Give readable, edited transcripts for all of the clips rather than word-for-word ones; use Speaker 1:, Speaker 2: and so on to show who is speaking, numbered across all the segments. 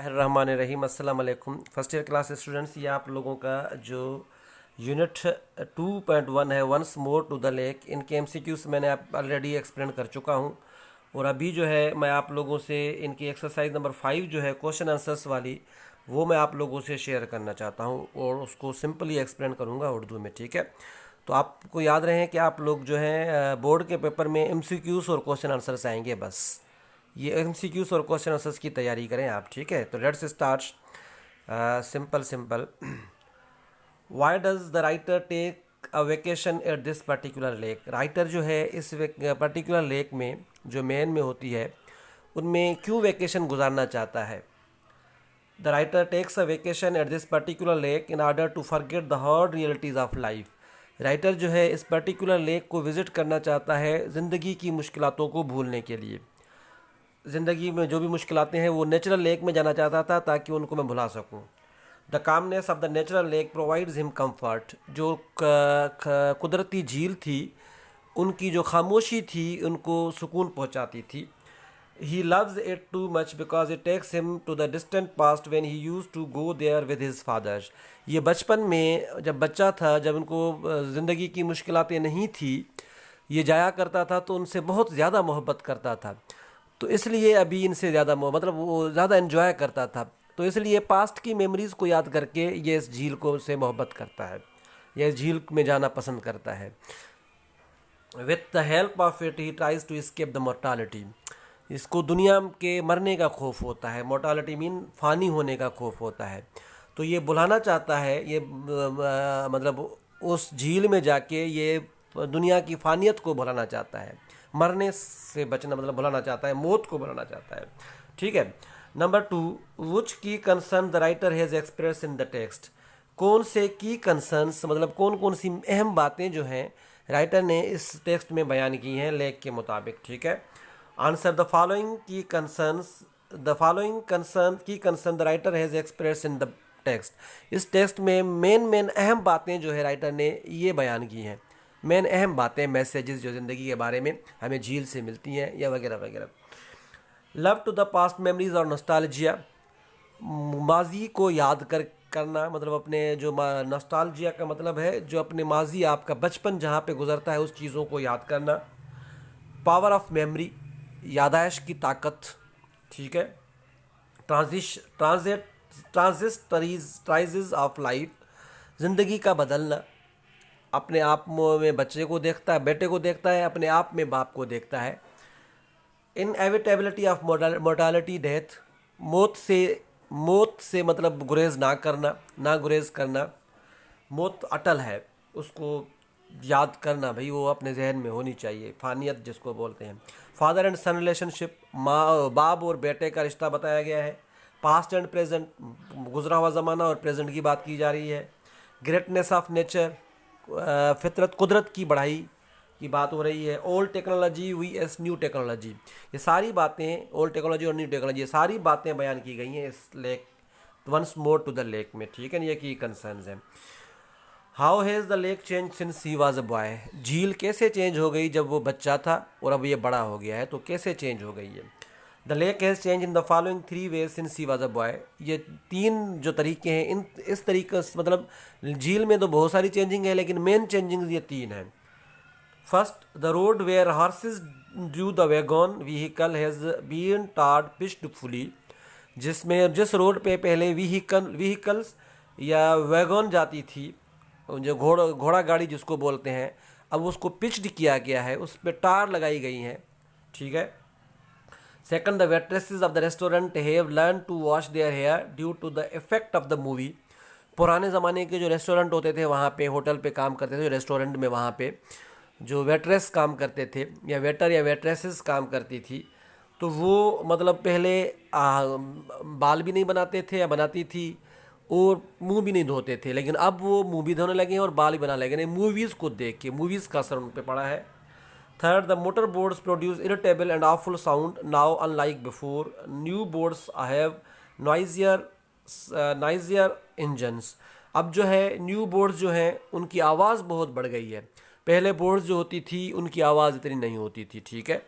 Speaker 1: रहमान अस्सलाम वालेकुम। First year class students, ये आप लोगों का जो यूनिट 2.1 है, once more to the lake, इनके एमसीक्यूज मैंने आप ऑलरेडी एक्सप्लेन कर चुका हूँ। और अभी जो है मैं आप लोगों से इनकी एक्सरसाइज नंबर 5 जो है क्वेश्चन आंसर्स वाली, वो मैं आप लोगों से शेयर करना चाहता हूँ और उसको सिंपली एक्सप्लेन करूँगा उर्दू में, ठीक है। तो आपको याद रहे कि आप लोग जो हैं बोर्ड के पेपर में एमसीक्यूज और क्वेश्चन आंसर्स आएंगे, बस ये एमसीक्यूज और क्वेश्चन आंसर्स की तैयारी करें आप, ठीक है। तो let's start simple simple. Why does the writer take a vacation at this particular lake. Writer जो है इस पर्टिकुलर लेक में जो मेन में होती है उनमें क्यों वेकेशन गुजारना चाहता है। The writer takes a vacation at this particular lake in order to forget the hard realities of life. Writer जो है इस पर्टिकुलर लेक को विज़िट करना चाहता है ज़िंदगी की मुश्किलातों को भूलने के लिए। ज़िंदगी में जो भी मुश्किलातें हैं वो नेचुरल लेक में जाना चाहता था ताकि उनको मैं भुला सकूं। The calmness of the natural lake provides him comfort. जो कुदरती झील थी उनकी जो खामोशी थी उनको सुकून पहुंचाती थी। He loves it too much because it takes him to the distant past when he used to go there with his fathers. ये बचपन में जब बच्चा था, जब उनको ज़िंदगी की मुश्किलातें नहीं थी, ये जाया करता था तो उनसे बहुत ज़्यादा मोहब्बत करता था। तो इसलिए अभी इनसे ज़्यादा मतलब वो ज़्यादा इन्जॉय करता था, तो इसलिए पास्ट की मेमोरीज़ को याद करके ये इस झील को से मोहब्बत करता है, यह इस झील में जाना पसंद करता है। With the help of it he tries to escape the mortality. इसको दुनिया के मरने का खौफ होता है। मोर्टालिटी मीन फ़ानी होने का खौफ होता है। तो ये बुलाना चाहता है, ये मतलब उस झील में जाके ये दुनिया की फ़ानियत को बुलाना चाहता है, मरने से बचना मतलब बुलाना चाहता है, मौत को बुलाना चाहता है, ठीक है। नंबर 2, विच की concern the writer has express in the text. कौन से की कंसर्न्स मतलब कौन कौन सी अहम बातें जो हैं राइटर ने इस टेक्स्ट में बयान की हैं लेख के मुताबिक, ठीक है। आंसर द फॉलोइंग की कंसर्न्स, द फॉलोइंग कंसर्न की concern the writer has express in the text. इस टेक्स्ट में मेन अहम बातें जो है राइटर ने ये बयान की हैं, मेन अहम बातें, मैसेजेस जो ज़िंदगी के बारे में हमें झील से मिलती हैं या वगैरह वगैरह। Love to the past memories और नॉस्टैल्जिया। माजी को याद करना मतलब अपने जो नॉस्टैल्जिया का मतलब है जो अपने माजी, आपका बचपन जहाँ पे गुजरता है उस चीज़ों को याद करना। पावर ऑफ मेमोरी, यादाश्त की ताकत, ठीक है। ट्रांजिस्टरीज ऑफ लाइफ, ज़िंदगी का बदलना। अपने आप में बच्चे को देखता है, बेटे को देखता है, अपने आप में बाप को देखता है। इनएविटेबिलिटी ऑफ मोर्टालिटी, डेथ, मौत से मतलब गुरेज ना करना, ना गुरेज करना। मौत अटल है, उसको याद करना भाई, वो अपने जहन में होनी चाहिए, फानियत जिसको बोलते हैं। फादर एंड सन रिलेशनशिप, माँ बाप और बेटे का रिश्ता बताया गया है। पास्ट एंड प्रेजेंट, गुजरा हुआ ज़माना और प्रेजेंट की बात की जा रही है। ग्रेटनेस ऑफ नेचर, फितरत कुदरत की बढ़ाई की बात हो रही है। Old technology V S new technology, ये सारी बातें, ओल्ड टेक्नोलॉजी और न्यू टेक्नोलॉजी, ये सारी बातें बयान की गई हैं इस lake once more to the lake में, ठीक है। ये की कंसर्न्स हैं। How has the lake change since he was a boy. झील कैसे चेंज हो गई जब वो बच्चा था और अब ये बड़ा हो गया है, तो कैसे चेंज हो गई है। The lake has change in the following 3 ways since he was a boy. ये 3 जो तरीके हैं, इन इस तरीके से मतलब झील में तो बहुत सारी चेंजिंग है लेकिन मेन चेंजिंग ये 3 हैं। First, the road where horses drew the wagon vehicle has been tarred pitched fully. जिस रोड पे पहले व्हीकल्स या वैगन जाती थी, जो घोड़ा गाड़ी जिसको बोलते हैं, अब उसको पिच्ड किया गया है, उस पर टार लगाई गई हैं, ठीक है। Second, the waitresses of the restaurant have learn to wash their hair due to the effect of the movie. पुराने ज़माने के जो रेस्टोरेंट होते थे वहाँ पे, होटल पे काम करते थे जो रेस्टोरेंट में, वहाँ पे जो वेट्रेस काम करते थे या वेटर या वेट्रेसेस काम करती थी, तो वो मतलब पहले बाल भी नहीं बनाते थे या बनाती थी और मुंह भी नहीं धोते थे, लेकिन अब वो मुंह भी धोने लगे हैं और बाल भी बनाने लगे हैं मूवीज़ को देख के, मूवीज़ का असर उन पर पड़ा है। Third, the motor boards produce irritable and awful sound now unlike before. New boards have noisier engines. अब जो है न्यू बोर्ड्स जो हैं उनकी आवाज़ बहुत बढ़ गई है, पहले बोर्ड्स जो होती थी उनकी आवाज़ इतनी नहीं होती थी, ठीक है।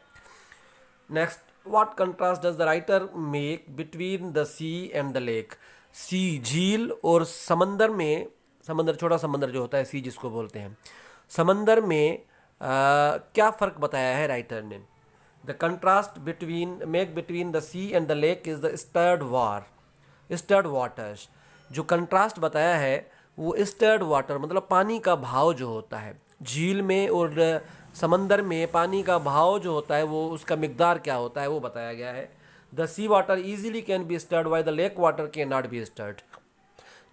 Speaker 1: Next, what contrast does the writer make between the sea and the lake? Sea झील और समंदर में, समंदर छोटा समंदर जो होता है सी जिसको बोलते हैं, समंदर में क्या फ़र्क बताया है राइटर ने? The contrast between the sea and the lake is the stirred waters. जो कंट्रास्ट बताया है वो स्टर्ड वाटर मतलब पानी का भाव जो होता है झील में और समंदर में, पानी का भाव जो होता है वो उसका मिकदार क्या होता है वो बताया गया है। The sea water easily can be stirred why the lake water can not be stirred.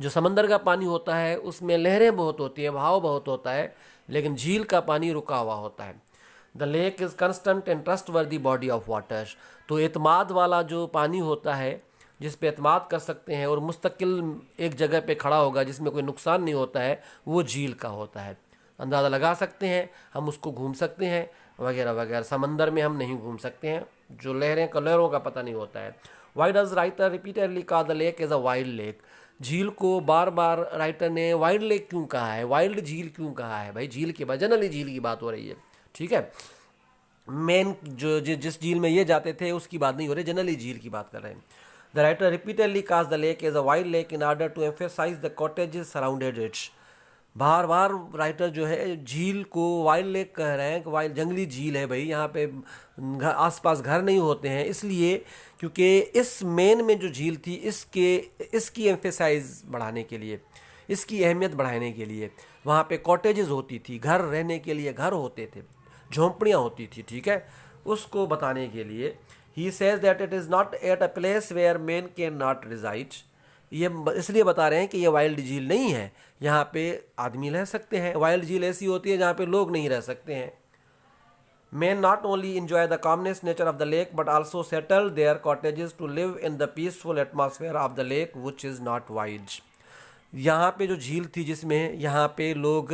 Speaker 1: जो समंदर का पानी होता है उसमें लहरें बहुत होती हैं, भाव बहुत होता है, लेकिन झील का पानी रुका हुआ होता है। The lake is constant and trustworthy body of water. तो एतमाद वाला जो पानी होता है जिस पे एतमाद कर सकते हैं और मुस्तकिल एक जगह पे खड़ा होगा जिसमें कोई नुकसान नहीं होता है, वो झील का होता है। अंदाज़ा लगा सकते हैं, हम उसको घूम सकते हैं वगैरह वगैरह। समंदर में हम नहीं घूम सकते हैं, जो लहरों का पता नहीं होता है। Why does writer repeatedly call the lake as a wild lake? झील को बार बार राइटर ने वाइल्ड लेक क्यों कहा है, वाइल्ड झील क्यों कहा है? भाई झील की बात, जनरली झील की बात हो रही है, ठीक है। मेन जो जिस झील में ये जाते थे उसकी बात नहीं हो रही, जनरली झील की बात कर रहे हैं। The writer repeatedly calls the lake as a wild lake in order to emphasise the cottages surrounded its. बार बार राइटर जो है झील को वाइल्ड लेक कह रहे हैं कि वाइल्ड जंगली झील है भाई, यहाँ पे आसपास घर नहीं होते हैं, इसलिए क्योंकि इस मेन में जो झील थी इसकी एम्फेसाइज बढ़ाने के लिए, इसकी अहमियत बढ़ाने के लिए वहाँ पे कॉटेजेस होती थी, घर रहने के लिए घर होते थे, झोंपड़ियाँ होती थी, ठीक है, उसको बताने के लिए। He says that it is not at a place where man can not reside. ये इसलिए बता रहे हैं कि ये वाइल्ड झील नहीं है, यहाँ पे आदमी रह सकते हैं। वाइल्ड झील ऐसी होती है जहाँ पे लोग नहीं रह सकते हैं। Men not only enjoy the calmness nature of the lake but also settle their cottages to live in the peaceful atmosphere of the lake which is not wild। यहाँ पे जो झील थी जिसमें यहाँ पे लोग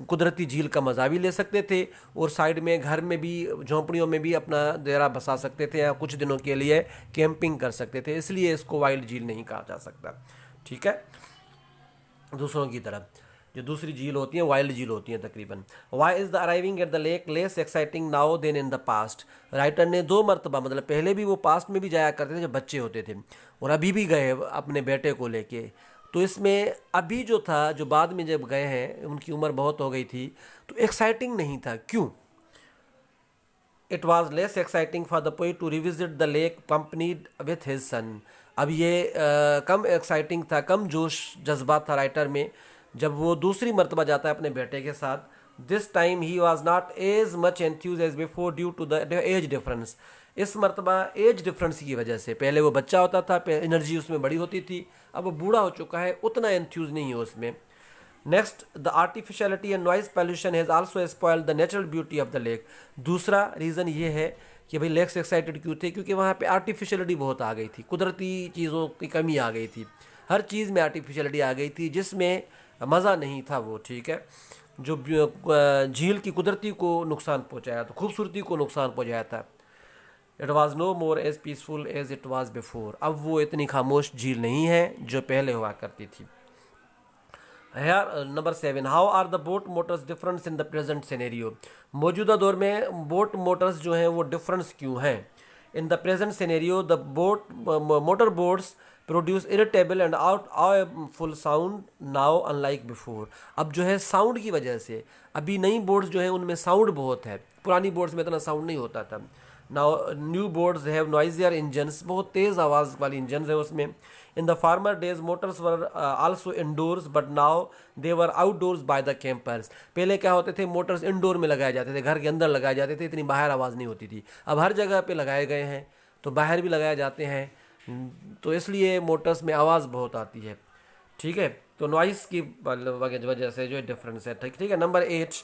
Speaker 1: कुदरती झील का मज़ा भी ले सकते थे और साइड में घर में भी, झोंपड़ियों में भी अपना डेरा बसा सकते थे या कुछ दिनों के लिए कैंपिंग कर सकते थे, इसलिए इसको वाइल्ड झील नहीं कहा जा सकता, ठीक है। दूसरों की तरह जो दूसरी झील होती हैं वाइल्ड झील होती हैं तकरीबन। Why is the arriving at the lake less exciting now than in the past? Writer ने 2 मरतबा, मतलब पहले भी वो पास्ट में भी जाया करते थे जब बच्चे होते थे और अभी भी गए अपने बेटे को लेके, तो इसमें अभी जो था, जो बाद में जब गए हैं उनकी उम्र बहुत हो गई थी तो एक्साइटिंग नहीं था। क्यों? It was less exciting for the poet to revisit the lake accompanied with his son. अब ये कम एक्साइटिंग था, कम जोश जज्बा था राइटर में जब वो दूसरी मरतबा जाता है अपने बेटे के साथ। This time he was not as much enthused as before due to the age difference. इस मरतबा एज डिफरेंस की वजह से, पहले वो बच्चा होता था, एनर्जी उसमें बड़ी होती थी, अब वो बूढ़ा हो चुका है, उतना एंथ्यूज नहीं है उसमें। Next, the artificiality and noise pollution has also spoiled the natural beauty of the lake. दूसरा रीज़न ये है कि भाई लेक से एक्साइटेड क्यों थे, क्योंकि वहाँ पे आर्टिफिशियलिटी बहुत आ गई थी, कुदरती चीज़ों की कमी आ गई थी, हर चीज़ में आर्टिफिशियलिटी आ गई थी जिसमें मज़ा नहीं था वो, ठीक है, जो झील की कुदरती को नुकसान पहुँचाया था, खूबसूरती को नुकसान पहुँचाया था। It was no more as peaceful as it was before. अब वो इतनी खामोश झील नहीं है जो पहले हुआ करती थी। Number 7, how are the boat motors difference in the present scenario? मौजूदा दौर में बोट मोटर्स जो हैं वो डिफरेंस क्यों हैं? In the present scenario the motor boats produce irritable and awful sound now unlike before. अब जो है साउंड की वजह से अभी नई बोट्स जो है उनमें साउंड बहुत है, पुरानी बोट्स में इतना साउंड नहीं होता था। Now new boats have noisier engines, बहुत तेज़ आवाज़ वाली इंजन्स है उसमें। In the former days motors were also indoors but now they were outdoors by the campers. पहले क्या होते थे, मोटर्स इंडोर में लगाए जाते थे, घर के अंदर लगाए जाते थे, इतनी बाहर आवाज़ नहीं होती थी। अब हर जगह पे लगाए गए हैं तो बाहर भी लगाए जाते हैं, तो इसलिए मोटर्स में आवाज़ बहुत आती है, ठीक है। तो नॉइस की वजह से जो डिफरेंस है, ठीक है। नंबर 8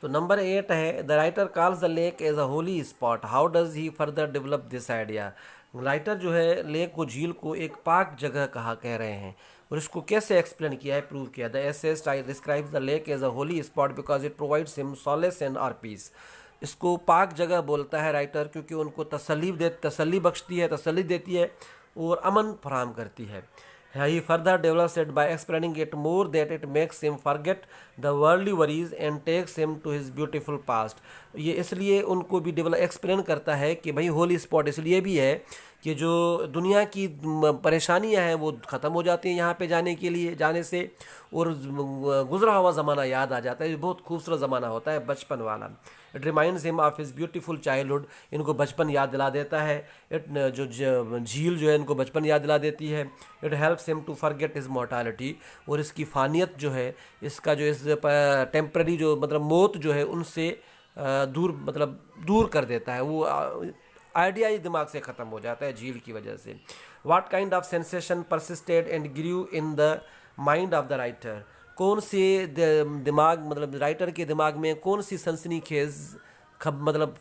Speaker 1: तो नंबर 8 है, the writer calls the lake as a holy spot, how does he further develop this idea? Writer जो है लेक को, झील को एक पाक जगह कह रहे हैं और इसको कैसे एक्सप्लेन किया है, प्रूव किया? The essayist describes the lake as a holy spot because it provides him solace and और पीस। इसको पाक जगह बोलता है राइटर क्योंकि उनको तसल्ली बख्शती है, तसल्ली देती है और अमन फराहम करती है। He further develops it by explaining it more that it makes him forget the worldly worries and takes him to his beautiful past. ये इसलिए उनको भी डेवलप एक्सप्लेन करता है कि भाई होली स्पॉट इसलिए भी है कि जो दुनिया की परेशानियां हैं वो ख़त्म हो जाती हैं यहाँ पे जाने के लिए जाने से, और गुजरा हुआ ज़माना याद आ जाता है। ये बहुत खूबसूरत ज़माना होता है बचपन वाला। It reminds him of his beautiful childhood, इनको बचपन याद दिला देता है। इट जो झील जो है इनको बचपन याद दिला देती है। It helps him to forget his mortality, और इसकी फ़ानियत जो है, इसका जो इस टेम्पररी जो मतलब मौत जो है उनसे दूर मतलब दूर कर देता है। वो आइडिया ही दिमाग से ख़त्म हो जाता है झील की वजह से। What kind of sensation persisted and grew in the mind of the writer, कौन से दिमाग मतलब राइटर के दिमाग में कौन सी सनसनीखेज मतलब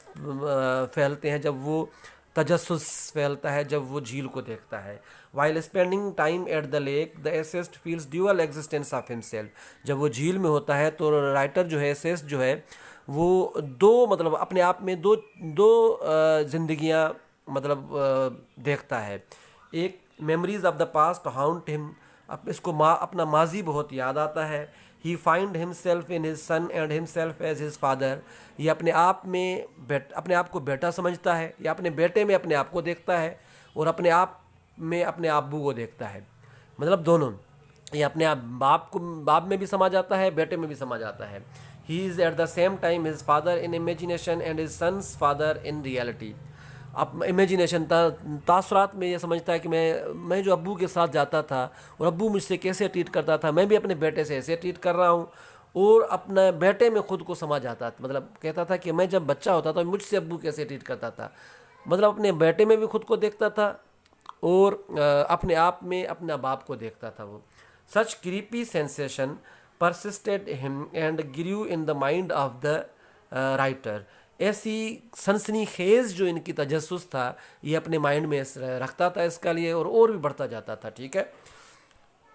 Speaker 1: फैलते हैं जब वो तजस्सुस फैलता है जब वो झील को देखता है। While spending time at the lake the essayist feels dual existence of himself, जब वो झील में होता है तो राइटर जो है एसेस्ट जो है वो दो मतलब अपने आप में दो जिंदगियां मतलब देखता है। एक memories of the past haunt him, अब इसको अपना माजी बहुत याद आता है। He find himself in his son and himself as his father, ये अपने आप में अपने आप को बेटा समझता है, या अपने बेटे में अपने आप को देखता है और अपने आप में अपने अब्बू को देखता है। मतलब दोनों, ये अपने आप बाप में भी समा जाता है, बेटे में भी समा जाता है। He is at the same time his father in imagination and his son's father in reality. अब इमेजिनेशन तासुरात में ये समझता है कि मैं जो अब्बू के साथ जाता था और अब्बू मुझसे कैसे ट्रीट करता था, मैं भी अपने बेटे से ऐसे ट्रीट कर रहा हूँ, और अपने बेटे में खुद को समा जाता था। मतलब कहता था कि मैं जब बच्चा होता था मुझसे अब्बू कैसे ट्रीट करता था, मतलब अपने बेटे में भी खुद को देखता था और अपने आप में अपना बाप को देखता था वो। Such creepy sensation persisted him and grew in the mind of the writer, ऐसी सनसनीखेज जो इनकी तजस्सुस था ये अपने माइंड में रखता था इसका लिए, और भी बढ़ता जाता था। ठीक है,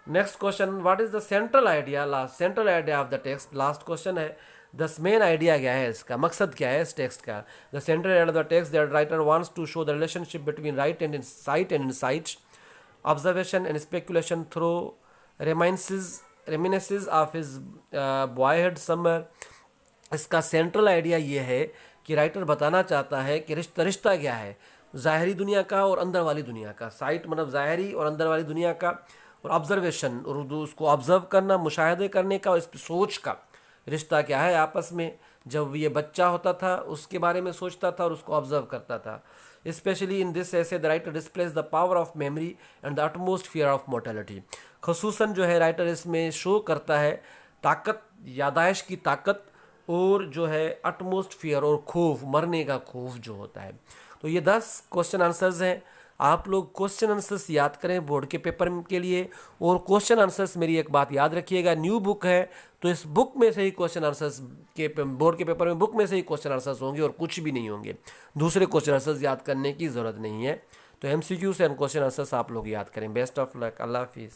Speaker 1: next question, what is the central idea central idea of the text. Last question है, दस मेन आइडिया क्या है, इसका मकसद क्या है इस टेक्स्ट का। The central idea of the text that writer wants to show the relationship between right and insight, observation and speculation through reminiscences of his boyhood summer. इसका सेंट्रल आइडिया ये है कि राइटर बताना चाहता है कि रिश्ता क्या है ज़ाहरी दुनिया का और अंदर वाली दुनिया का। साइट मतलब ज़ाहरी और अंदर वाली दुनिया का, और ऑब्जर्वेशन और उसको ऑब्जर्व करना, मुशाहिदे करने का, और इस सोच का रिश्ता क्या है आपस में। जब ये बच्चा होता था उसके बारे में सोचता था और उसको ऑब्जर्व करता था। Specially in this essay the writer displace the power of memory and the utmost fear of mortality. खसूसन जो है राइटर इसमें शो करता है ताकत, यादाश्त की ताकत, और जो है अटमोस्ट फियर और खौफ, मरने का खौफ जो होता है। तो ये 10 क्वेश्चन आंसर्स हैं। आप लोग क्वेश्चन आंसर्स याद करें बोर्ड के पेपर के लिए, और क्वेश्चन आंसर्स मेरी एक बात याद रखिएगा, न्यू बुक है तो इस बुक में से ही क्वेश्चन आंसर्स के बोर्ड के पेपर में बुक में से ही क्वेश्चन आंसर्स होंगे और कुछ भी नहीं होंगे, दूसरे क्वेश्चन आंसर्स याद करने की ज़रूरत नहीं है। तो MCQs एंड क्वेश्चन आंसर्स आप लोग याद करें। बेस्ट ऑफ लक, अल्लाह हाफिज़।